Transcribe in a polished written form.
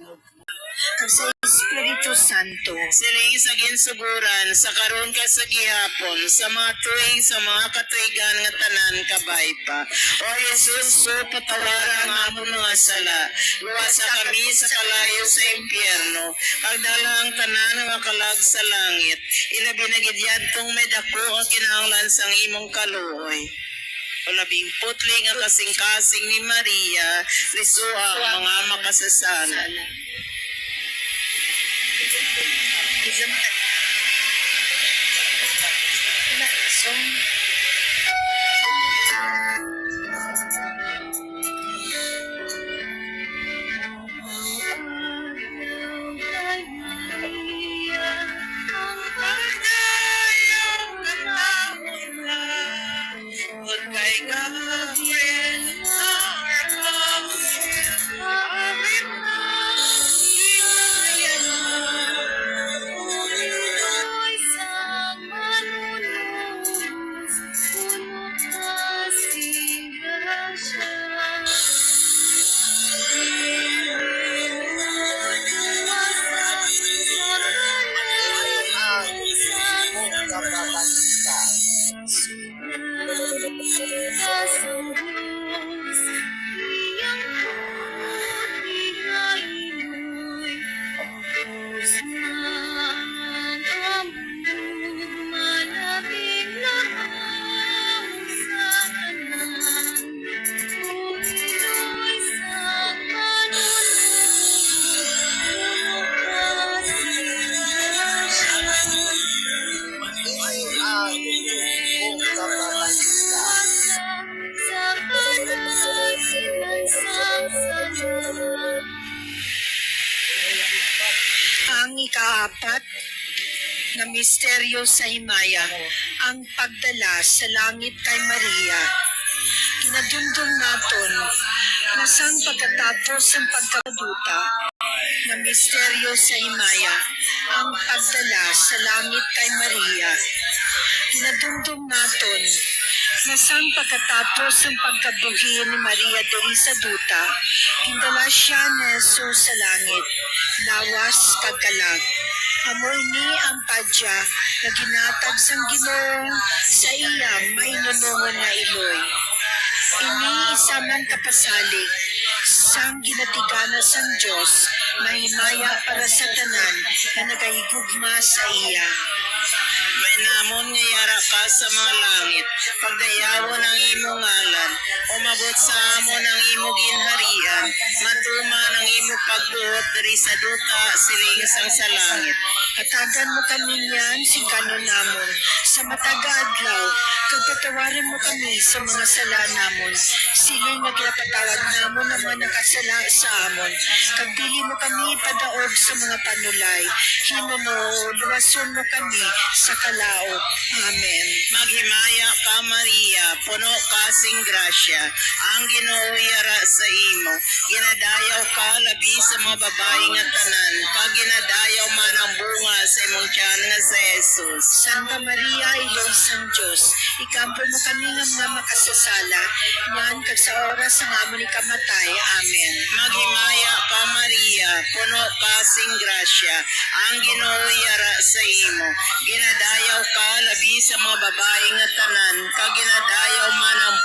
kag sa Espiritu Santo. Siling sa ginsuguran, sa karon ka sa gihapon, sa mga tuig, sa mga katuigan nga tanan kabay pa. O Jesus, so patawara ang among mga sala. Luwas sa kami sa kalayo sa impyerno. Kag dala ang tanan nga kalag sa langit. Ilabi na gid yadtong may dako ang kinahanglan sang imong kaluoy. O labing putli nga kasing-kasing ni Maria, lisua ang mga makasasalan. Ang ikaapat na misteryo sa himaya, ang pagdala sa langit kay Maria. Kinadumdum naton na sang pagkatapos ng pagkaduta na misteryo sa himaya, ang pagdala sa langit kay Maria. Kinadumdum naton na sang pagkatapos ng pagkabuhi ni Maria diri sa duta, kindala siya ni Jesus sa langit, lawas kagkalag. Amoy ni ang padya na ginatag sang Ginoo sa iyang mainunungon nga iloy. Ini isa man kapasalig sang ginatigana sang Dios na himaya para sa tanan na nagahigugma sa iya. May namon nga yara ka sa mga langit, pagdayawon ang imong ngalan, umabot sa amon ang imong ginharian, matuman ang imong pagbuot diri sa duta siling sang sa langit. Hatagan mo kami niyan si kanon namon sa mataga adlaw, kag patawarin mo kami sa mga sala namon, siling nga ginapatawad namon ang mga nakasala sa amon, kag dili mo kami padaog sa mga panulay, Ginoo, luwason mo kami sa kalaot. Amen. Maghimaya ka Maria, puno ka sing grasya, ang Ginoo yara sa imo. Ginadayaw ka labi sa mga babae nga tanan, kag ginadayaw man ang bunga sa imong tiyan nga sa Jesus. Santa Maria, Ilong sang Diyos, ikampo mo kami nga mga makasasala, ngan kag sa oras ng amon ikamatay. Amen. Maghimaya ka Maria, puno ka sing grasya, ang Ginoo yara sa imo. Ginadayaw ka labi sa mga babae nga tanan, kag ginadayaw man ang